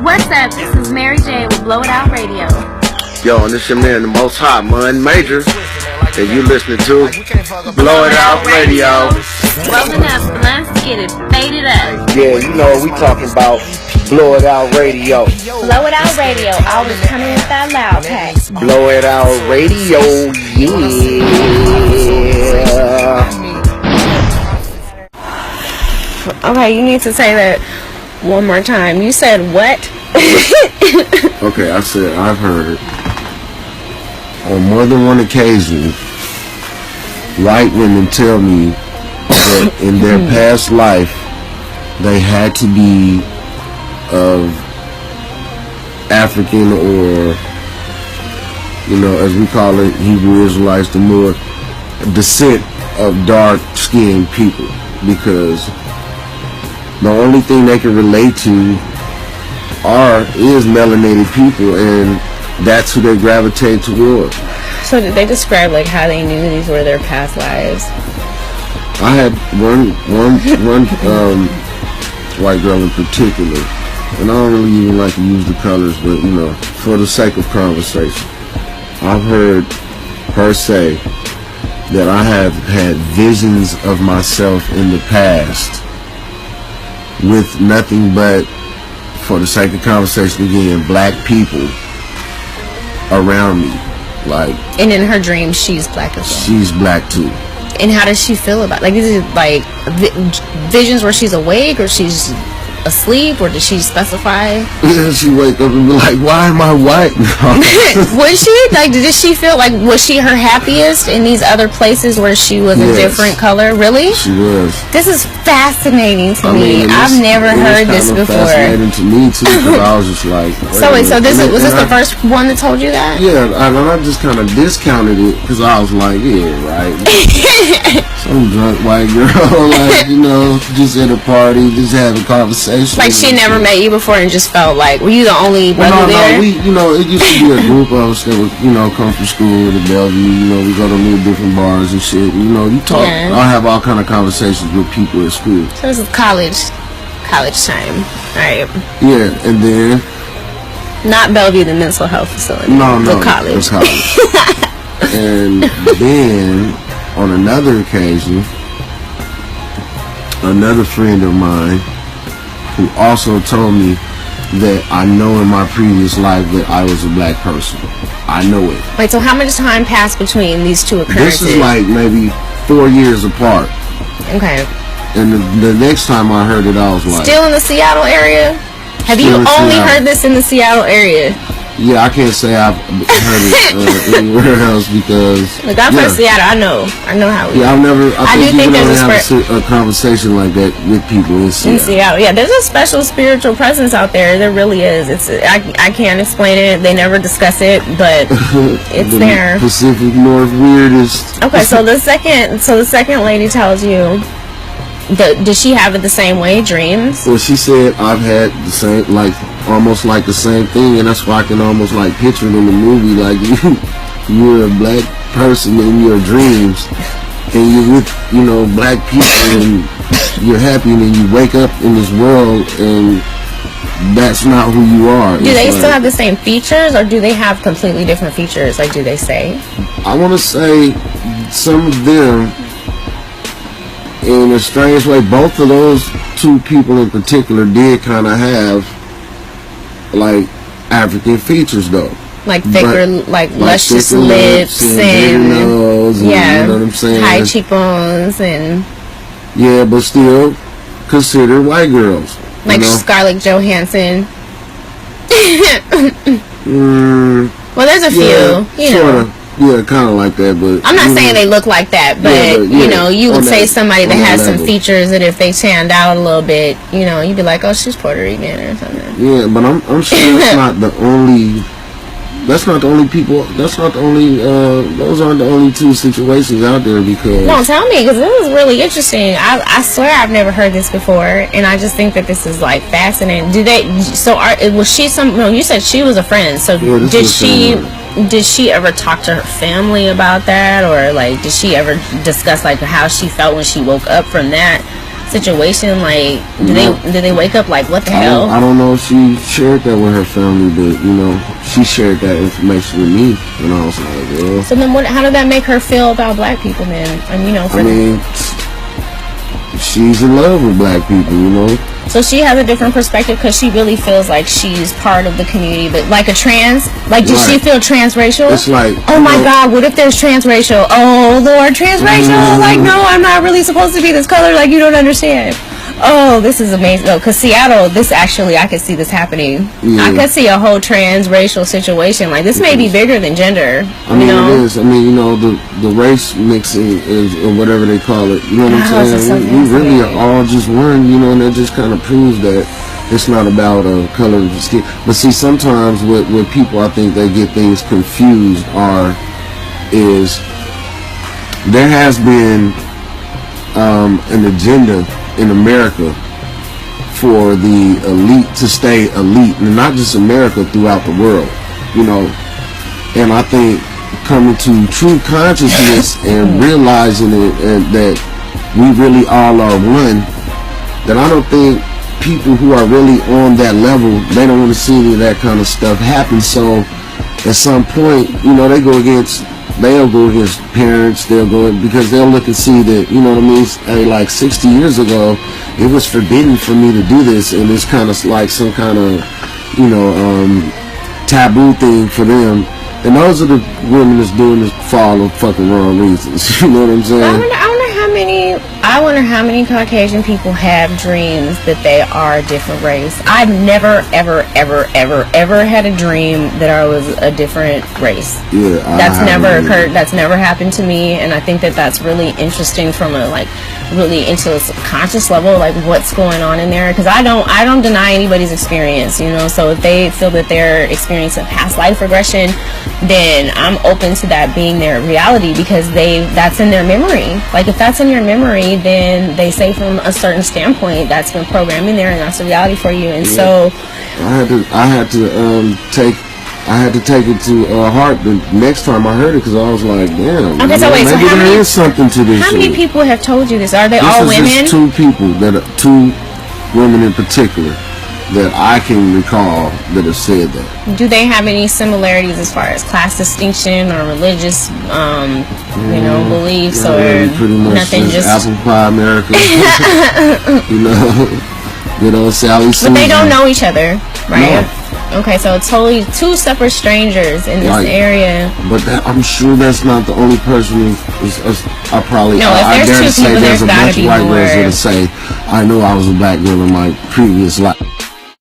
What's up? This is MariJade with Blow It Out Radio. Yo, and this your man, the most hot Money Major, and you listening to Blow It Out Radio. Rolling up, let's get it, fade it up. Yeah, you know we talking about Blow It Out Radio. Blow It Out Radio, always coming with that loud pack. Blow It Out Radio, yeah. Okay, you need to say that one more time. You said what? Okay, I said I've heard on more than one occasion white women tell me that in their past life they had to be of African, or, you know, as we call it, Hebrew Israelites, the more descent of dark-skinned people, because the only thing they can relate to is melanated people, and that's who they gravitate toward. So did they describe like how they knew these were their past lives? I had one white girl in particular, and I don't really even like to use the colors, but you know, for the sake of conversation, I've heard her say that I have had visions of myself in the past with nothing but, for the sake of conversation again, black people around me. Like, and in her dreams she's black as well. She's black too. And how does she feel about, like, is it like visions where she's awake or she's asleep, or does she specify? Yeah, she wake up and be like, why am I white? Was she, like, did she feel like, was she her happiest in these other places where she was a different color? Really? She was. This is fascinating to me. I've never heard this before. Fascinating to me too, because I was just like, so wait, so this was this the first one that told you that? Yeah, I just kind of discounted it because I was like, yeah, right. Some drunk white girl, like, you know, just at a party, just having conversation. Like, she never met you before and just felt like, were you the only brother there? No, you know, it used to be a group of us that would, you know, come from school to Bellevue. You know, we go to many different bars and shit. You know, you talk. Yeah. I'll have all kind of conversations with people at school. So this is college time, right? Yeah, and then not Bellevue, the mental health facility. No, the college. The college. And then on another occasion, another friend of mine who also told me that I know in my previous life that I was a black person. I know it. Wait, so how much time passed between these two occurrences? This is like maybe 4 years apart. Okay. And the next time I heard it, I was like... Still in the Seattle area? Have you only heard this in the Seattle area? Yeah, I can't say I've heard it anywhere else because... Look, I'm from Seattle. I know how it is. Yeah, I think there's a conversation like that with people in Seattle. Yeah, there's a special spiritual presence out there. There really is. I can't explain it. They never discuss it, but it's the there. Pacific North weirdest. Okay, so the second lady tells you... Does she have it the same way, dreams? Well, she said I've had the same, like, almost like the same thing, and that's why I can almost like picture it in the movie, like you're a black person in your dreams, and you're with, you know, black people, and you're happy, and then you wake up in this world, and that's not who you are. Do they still have the same features, or do they have completely different features? Like, do they say? I want to say some of them. In a strange way, both of those two people in particular did kind of have, like, African features, though. Like thicker, like luscious lips and nose, and yeah, you know what I'm saying? High cheekbones and... Yeah, but still considered white girls. Like, you know? Scarlett Johansson. Well, there's a few, you know. Sorta. Yeah, kind of like that, but... I'm not saying they look like that, but, you know, you would say somebody that has some features that if they tanned out a little bit, you know, you'd be like, oh, she's Puerto Rican or something. Yeah, but I'm sure that's not the only... That's not the only people... That's not the only... those aren't the only two situations out there, because... No, tell me, because this is really interesting. I swear I've never heard this before, and I just think that this is, like, fascinating. Was she no, you said she was a friend, so did she ever talk to her family about that, or like did she ever discuss like how she felt when she woke up from that situation? Like, did they wake up like, what the hell? I don't know if she shared that with her family, but you know, she shared that information with me, and I was like, well. So then, how did that make her feel about black people then? And you know, she's in love with black people, you know. So she has a different perspective because she really feels like she's part of the community, but like a trans, like does she feel transracial? It's like, oh my God, what if there's transracial? Oh Lord, transracial! Like, no, I'm not really supposed to be this color. Like, you don't understand. Oh, this is amazing. Oh, because Seattle, this actually, I could see this happening. Yeah. I could see a whole transracial situation. Like, this may be bigger than gender. I mean, it is. I mean, you know, the race mixing is, or whatever they call it. You know what I'm saying? We really are all just one, you know, and that just kind of proves that it's not about color of skin. But see, sometimes with people, I think they get things confused is there has been an agenda in America for the elite to stay elite, and not just America, throughout the world, you know. And I think coming to true consciousness and realizing it, and that we really all are one, that I don't think people who are really on that level, they don't want to see any of that kind of stuff happen. So at some point, you know, they'll go against parents, they'll go, because they'll look and see that, you know what I mean, hey, like 60 years ago, it was forbidden for me to do this, and it's kind of like some kind of, you know, taboo thing for them. And those are the women that's doing this for all the fucking wrong reasons. You know what I'm saying? I wonder how many Caucasian people have dreams that they are a different race. I've never, ever had a dream that I was a different race. Yeah, that's never occurred. That's never happened to me, and I think that that's really interesting from a really into a subconscious level, like what's going on in there. Because I don't deny anybody's experience, you know. So if they feel that they're experiencing past life regression, then I'm open to that being their reality, because that's in their memory. Like, if that's in your memory, then they say from a certain standpoint that's been programmed in there, and that's a reality for you. And so I had to take it to heart the next time I heard it, because I was like, damn. Okay, so wait, maybe there is something to this. How many people have told you this? Are they all women? Just two people, two women in particular, that I can recall that have said that. Do they have any similarities as far as class distinction or religious, you know, beliefs, or pretty much nothing? Just apple pie America. you know, Sally. But they don't know each other, right? No. Okay, so totally two separate strangers in this area. But I'm sure that's not the only person. I probably no. If there's two people, there's got to be more. White girls that say, "I know I was a black girl in my previous life."